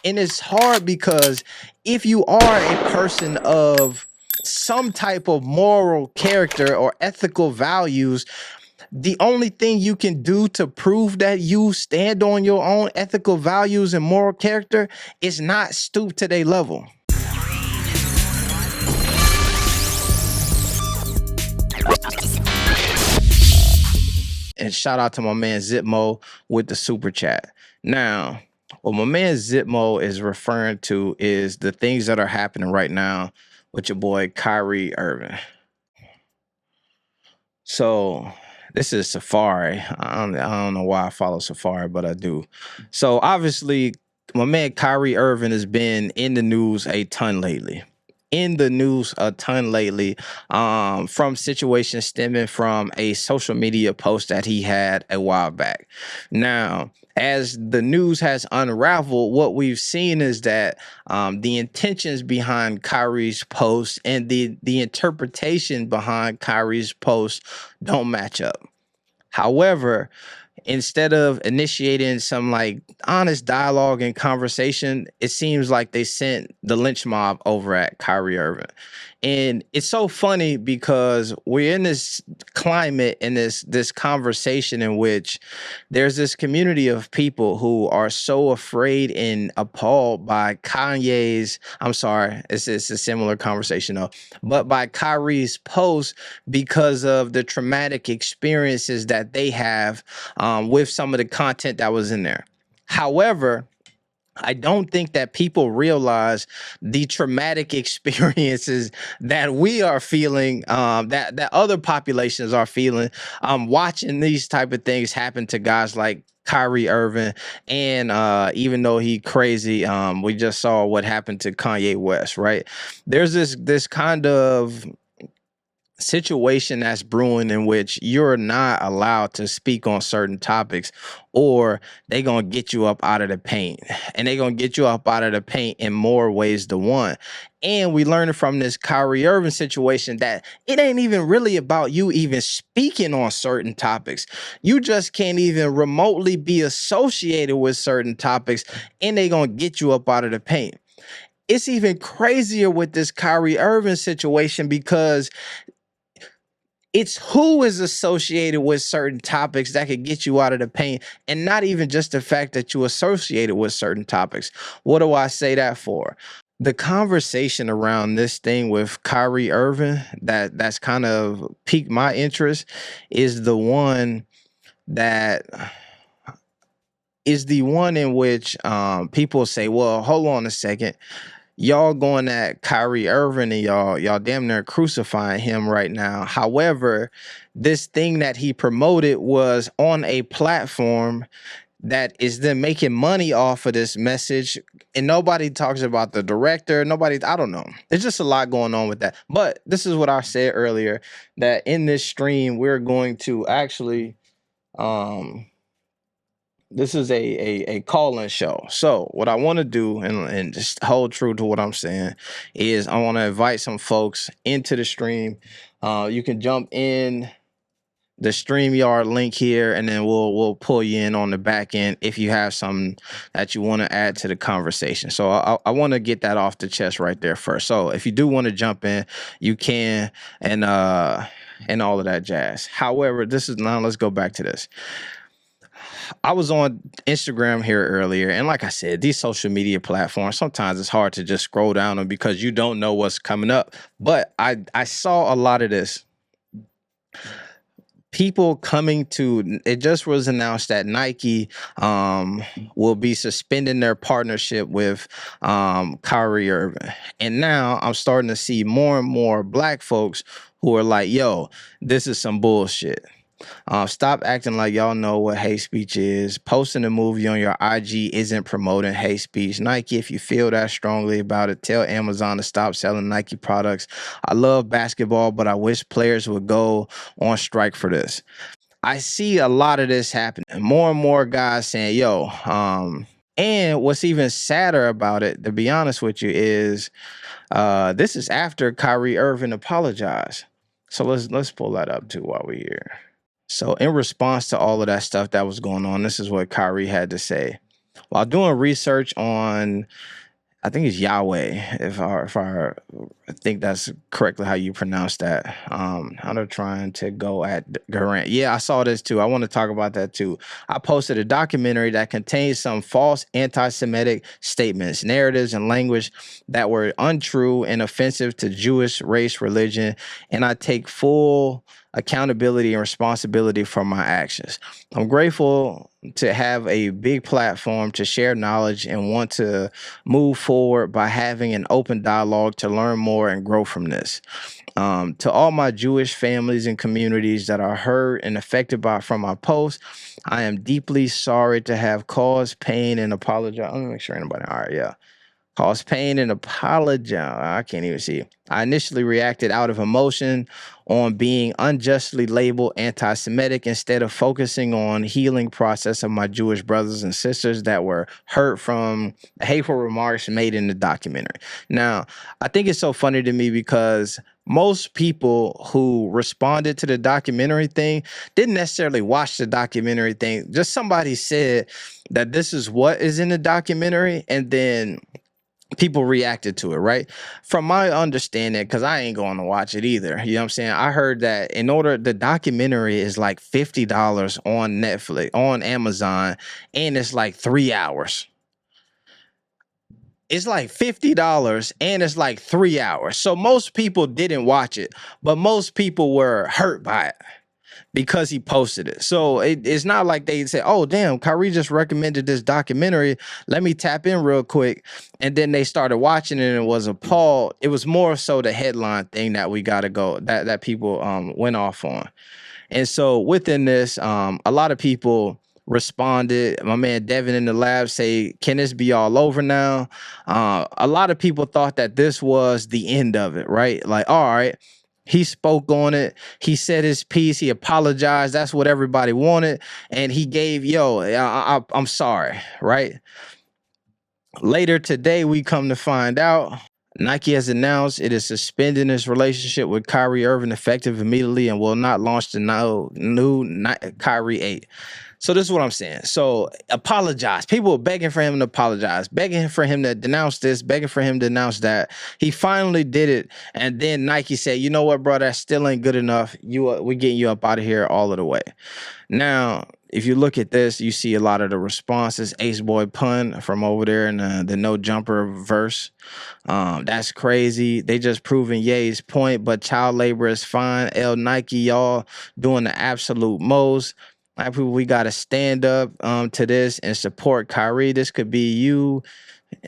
And it's hard because if you are a person of some type of moral character or ethical values, the only thing you can do to prove that you stand on your own ethical values and moral character is not stoop to their level. And shout out to my man Zipmo with the super chat. Now, what my man Zipmo is referring to is the things that are happening right now with your boy Kyrie Irving. So this is Safari. I don't know why I follow Safari, but I do. So obviously, my man Kyrie Irving has been in the news a ton lately. From situations stemming from a social media post that he had a while back. Now, as the news has unraveled, what we've seen is that the intentions behind Kyrie's post and the interpretation behind Kyrie's post don't match up. However, instead of initiating some like honest dialogue and conversation, it seems like they sent the lynch mob over at Kyrie Irving. And it's so funny because we're in this climate and this conversation in which there's this community of people who are so afraid and appalled by Kanye's, I'm sorry, it's a similar conversation though, but by Kyrie's post because of the traumatic experiences that they have with some of the content that was in there. However, I don't think that people realize the traumatic experiences that we are feeling, that other populations are feeling, watching these type of things happen to guys like Kyrie Irving, and even though he crazy, we just saw what happened to Kanye West, right? There's this kind of situation that's brewing in which you're not allowed to speak on certain topics, or they gonna get you up out of the paint, and they gonna get you up out of the paint in more ways than one. And we learned from this Kyrie Irving situation that it ain't even really about you even speaking on certain topics. You just can't even remotely be associated with certain topics, and they gonna get you up out of the paint. It's even crazier with this Kyrie Irving situation because it's who is associated with certain topics that could get you out of the paint, and not even just the fact that you associated with certain topics. What do I say that for? The conversation around this thing with Kyrie Irving that's kind of piqued my interest is the one that is the one in which people say, well, hold on a second. Y'all going at Kyrie Irving and y'all damn near crucifying him right now. However, this thing that he promoted was on a platform that is then making money off of this message, and nobody talks about the director. I don't know. There's just a lot going on with that. But this is what I said earlier, that in this stream, we're going to actually this is a call-in show. So what I want to do, and just hold true to what I'm saying, is I want to invite some folks into the stream. You can jump in the StreamYard link here, and then we'll pull you in on the back end if you have something that you want to add to the conversation. So I want to get that off the chest right there first. So if you do want to jump in, you can, and all of that jazz. However, let's go back to this. I was on Instagram here earlier, and like I said, these social media platforms, sometimes it's hard to just scroll down them because you don't know what's coming up. But I saw a lot of this. People coming to, it just was announced that Nike will be suspending their partnership with Kyrie Irving. And now I'm starting to see more and more black folks who are like, yo, this is some bullshit. Stop acting like y'all know what hate speech is. Posting a movie on your IG isn't promoting hate speech. Nike, if you feel that strongly about it, tell Amazon to stop selling Nike products. I love basketball, but I wish players would go on strike for this. I see a lot of this happening. More and more guys saying, yo, and what's even sadder about it, to be honest with you, is this is after Kyrie Irving apologized. So let's pull that up too while we're here. So in response to all of that stuff that was going on, this is what Kyrie had to say. while doing research on, I think it's Yahweh, if I think that's correctly how you pronounce that. How they're trying to go at Garant. Yeah, I saw this too. I want to talk about that too. I posted a documentary that contains some false anti-Semitic statements, narratives, and language that were untrue and offensive to Jewish race, religion, and I take full accountability and responsibility for my actions. I'm grateful to have a big platform to share knowledge and want to move forward by having an open dialogue to learn more and grow from this. To all my Jewish families and communities that are hurt and affected by from my post, I am deeply sorry to have caused pain and apologize. Let me make sure anybody. All right, yeah. Cause pain and apologize. I can't even see. I initially reacted out of emotion on being unjustly labeled anti-Semitic instead of focusing on healing process of my Jewish brothers and sisters that were hurt from hateful remarks made in the documentary. Now, I think it's so funny to me because most people who responded to the documentary thing didn't necessarily watch the documentary thing. Just somebody said that this is what is in the documentary, and then people reacted to it, right? From my understanding, because I ain't going to watch it either. You know what I'm saying? I heard that the documentary is like $50 on Netflix, on Amazon, and it's like 3 hours. It's like $50 and it's like 3 hours. So most people didn't watch it, but most people were hurt by it because he posted it. So it's not like they say, oh, damn, Kyrie just recommended this documentary. Let me tap in real quick. And then they started watching it and it was appalled. It was more so the headline thing that we got to go, that people went off on. And so within this, a lot of people responded. My man Devin in the lab say, can this be all over now? A lot of people thought that this was the end of it, right? Like, all right. He spoke on it. He said his piece. He apologized. That's what everybody wanted. And he gave, I'm sorry, right? Later today, we come to find out Nike has announced it is suspending its relationship with Kyrie Irving effective immediately and will not launch the new Kyrie 8. So this is what I'm saying. So apologize. People were begging for him to apologize, begging for him to denounce this, begging for him to denounce that. He finally did it. And then Nike said, you know what, bro, that still ain't good enough. We getting you up out of here all of the way. Now, if you look at this, you see a lot of the responses. Ace Boy Pun from over there in the No Jumper verse. That's crazy. They just proving Ye's point, but child labor is fine. L Nike, y'all doing the absolute most. Like, people, we got to stand up to this and support Kyrie. This could be you.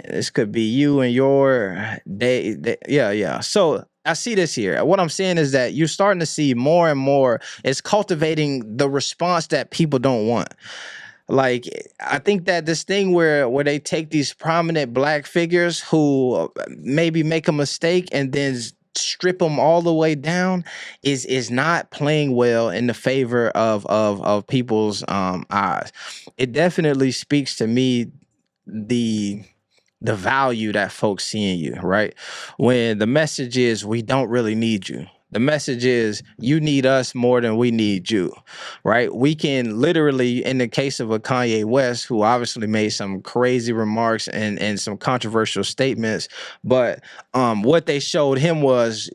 This could be you and your day. Yeah. So I see this here. What I'm saying is that you're starting to see more and more. It's cultivating the response that people don't want. Like, I think that this thing where they take these prominent black figures who maybe make a mistake and then strip them all the way down is not playing well in the favor of people's eyes. It definitely speaks to me the value that folks see in you, right? When the message is we don't really need you. The message is you need us more than we need you, right? We can literally, in the case of a Kanye West, who obviously made some crazy remarks and some controversial statements, but what they showed him was,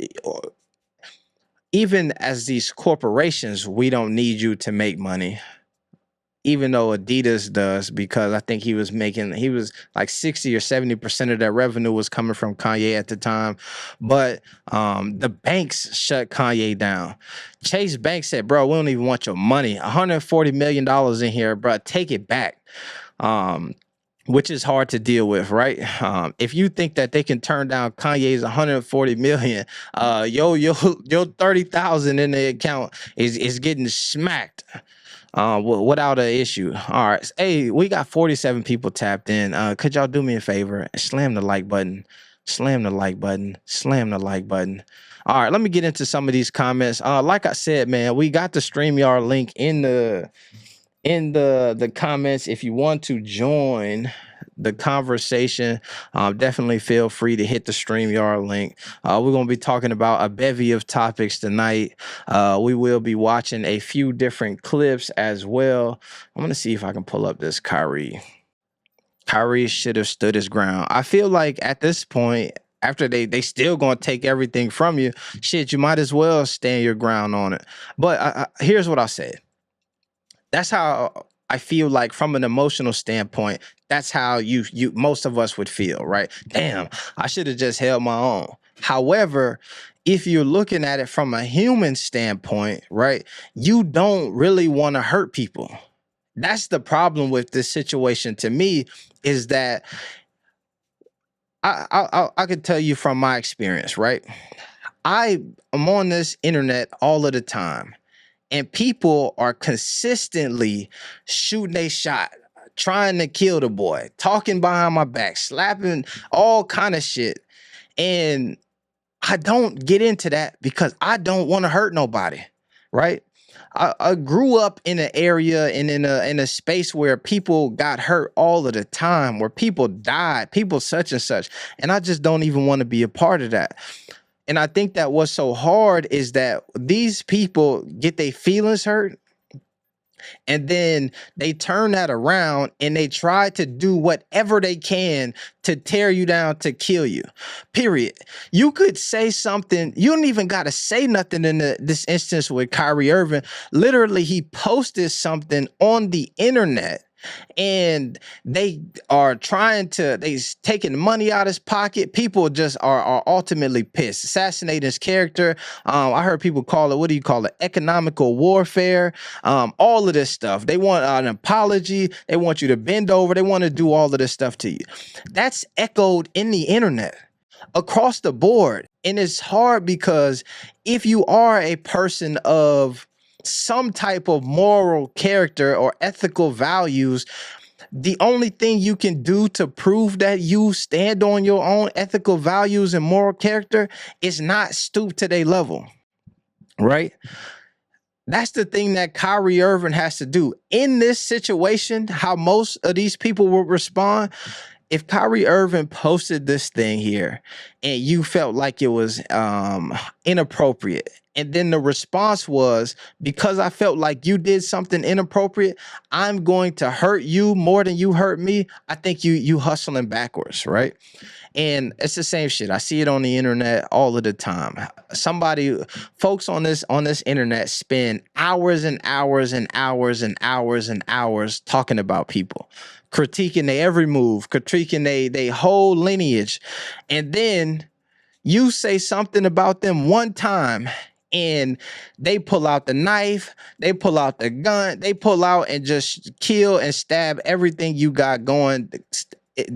even as these corporations, we don't need you to make money. Even though Adidas does, because I think he was like 60 or 70% of that revenue was coming from Kanye at the time. But the banks shut Kanye down. Chase Bank said, bro, we don't even want your money. $140 million in here, bro, take it back. Which is hard to deal with, right? If you think that they can turn down Kanye's 140 million, your 30,000 in the account is getting smacked. Without an issue. All right. Hey, we got 47 people tapped in. Could y'all do me a favor? Slam the like button. Slam the like button. Slam the like button. All right, let me get into some of these comments. Like I said, man, we got the StreamYard link in the comments. If you want to join the conversation, definitely feel free to hit the StreamYard link. We're going to be talking about a bevy of topics tonight. We will be watching a few different clips as well. I'm going to see if I can pull up this Kyrie Kyrie should have stood his ground. I feel like at this point, after they still gonna take everything from you, shit, you might as well stand your ground on it. But here's what I'll say. That's how I feel like from an emotional standpoint. That's how you most of us would feel, right? Damn, I should have just held my own. However, if you're looking at it from a human standpoint, right, you don't really want to hurt people. That's the problem with this situation to me, is that I could tell you from my experience, right? I am on this internet all of the time, and people are consistently shooting a shot, trying to kill the boy, talking behind my back, slapping, all kind of shit. And I don't get into that because I don't want to hurt nobody, right? I grew up in an area and in a space where people got hurt all of the time, where people died, people such and such, and I just don't even want to be a part of that. And I think that what's so hard is that these people get their feelings hurt, and then they turn that around and they try to do whatever they can to tear you down, to kill you. Period. You could say something. You don't even got to say nothing in this instance with Kyrie Irving. Literally, he posted something on the internet, and they are they taking money out of his pocket. People just are ultimately pissed, assassinating his character. I heard people call it, what do you call it, economical warfare. All of this stuff. They want an apology. They want you to bend over. They want to do all of this stuff to you. That's echoed in the internet across the board. And it's hard because if you are a person of some type of moral character or ethical values, the only thing you can do to prove that you stand on your own ethical values and moral character is not stoop to their level, right? That's the thing that Kyrie Irving has to do in this situation. How most of these people will respond: if Kyrie Irving posted this thing here and you felt like it was inappropriate, and then the response was, because I felt like you did something inappropriate, I'm going to hurt you more than you hurt me, I think you hustling backwards, right? And it's the same shit. I see it on the internet all of the time. Folks on this internet spend hours and hours and hours and hours and hours talking about people, critiquing their every move, critiquing their whole lineage. And then you say something about them one time, and they pull out the knife, they pull out the gun, they pull out and just kill and stab everything you got going.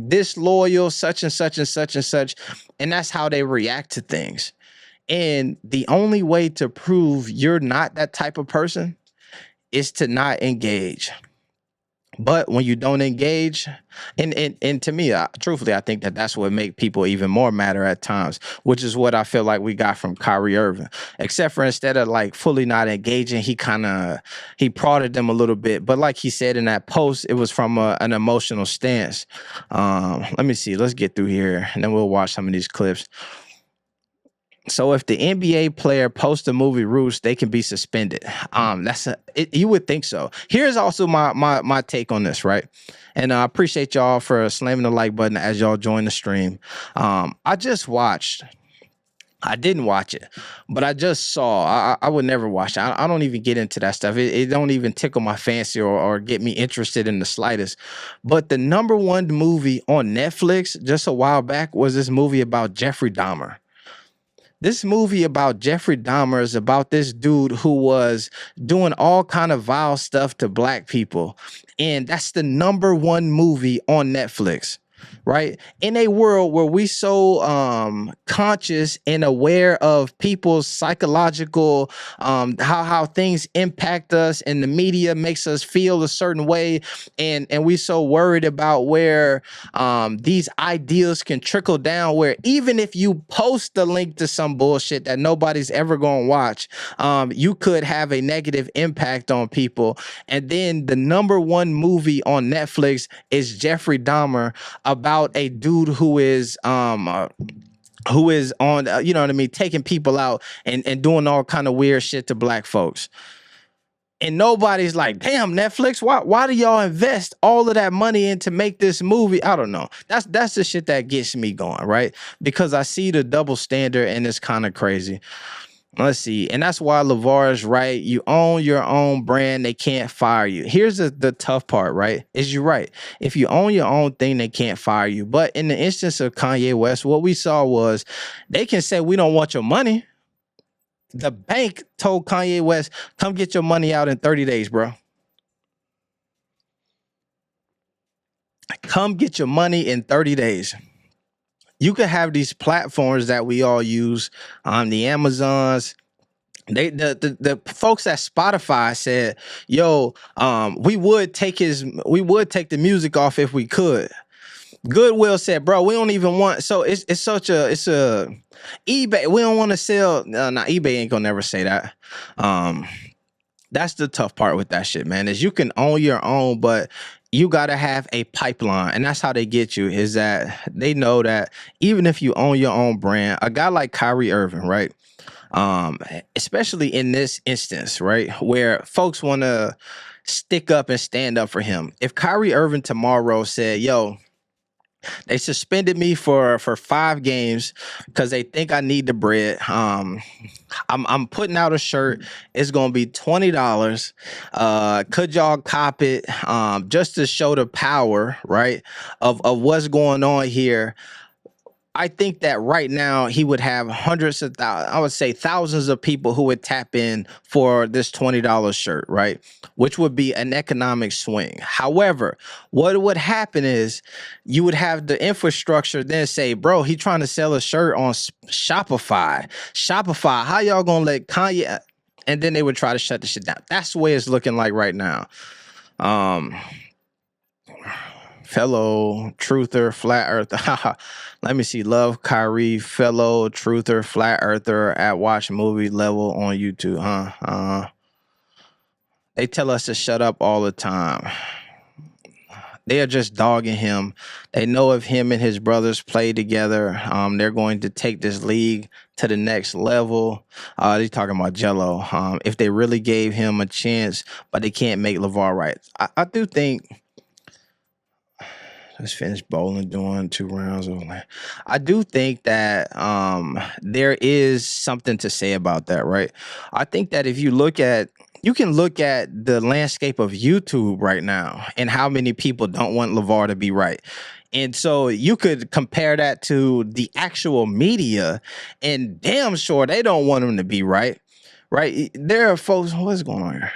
Disloyal, such and such and such and such. And that's how they react to things. And the only way to prove you're not that type of person is to not engage. But when you don't engage, and to me, truthfully, I think that that's what make people even more madder at times, which is what I feel like we got from Kyrie Irving. Except for instead of like fully not engaging, he prodded them a little bit. But like he said in that post, it was from an emotional stance. Let me see. Let's get through here, and then we'll watch some of these clips. So if the NBA player posts the movie Roots, they can be suspended. You would think so. Here's also my take on this, right? And I appreciate y'all for slamming the like button as y'all join the stream. I didn't watch it, but I just saw. I would never watch it. I don't even get into that stuff. It don't even tickle my fancy or get me interested in the slightest. But the number one movie on Netflix just a while back was this movie about Jeffrey Dahmer. This movie about Jeffrey Dahmer is about this dude who was doing all kind of vile stuff to black people. And that's the number one movie on Netflix, right? In a world where we so conscious and aware of people's psychological, how things impact us, and the media makes us feel a certain way, and we so worried about where these ideas can trickle down, where even if you post the link to some bullshit that nobody's ever gonna watch, you could have a negative impact on people. And then the number one movie on Netflix is Jeffrey Dahmer, about a dude who is on you know what I mean, taking people out and doing all kind of weird shit to black folks. And nobody's like, damn, Netflix, why do y'all invest all of that money in to make this movie? I don't know. That's the shit that gets me going, right? Because I see the double standard and it's kind of crazy. Let's see. And that's why LeVar is right. You own your own brand. They can't fire you. Here's the tough part, right? Is you're right. If you own your own thing, they can't fire you. But in the instance of Kanye West, what we saw was they can say, we don't want your money. The bank told Kanye West, come get your money out in 30 days, bro. Come get your money in 30 days. You could have these platforms that we all use, the Amazons. The folks at Spotify said, yo, we would take the music off if we could. Goodwill said, bro, we don't even want, so it's a eBay. We don't want to sell. No, eBay ain't gonna never say that. That's the tough part with that shit, man, is you can own your own, but you gotta have a pipeline. And that's how they get you, is that they know that even if you own your own brand, a guy like Kyrie Irving, right? Especially in this instance, right, where folks want to stick up and stand up for him. If Kyrie Irving tomorrow said, yo, they suspended me for 5 games because they think I need the bread. I'm putting out a shirt. It's gonna be $20. Could y'all cop it? Just to show the power, right, of what's going on here. I think that right now he would have hundreds of thousands, I would say thousands of people who would tap in for this $20 shirt, right? Which would be an economic swing. However, what would happen is you would have the infrastructure then say, bro, he trying to sell a shirt on Shopify. Shopify, how y'all gonna let Kanye? And then they would try to shut the shit down. That's the way it's looking like right now. Fellow truther, flat earther. Let me see. Love Kyrie, fellow truther, flat earther at watch movie level on YouTube. They tell us to shut up all the time. They are just dogging him. They know if him and his brothers play together, they're going to take this league to the next level. They're talking about Jello. If they really gave him a chance, but they can't make LeVar right. I do think. Let's finish bowling, doing 2 rounds of land. I do think that there is something to say about that, right? I think that if you can look at the landscape of YouTube right now and how many people don't want LeVar to be right. And so you could compare that to the actual media, and damn sure they don't want him to be right, right? There are folks, what's going on here?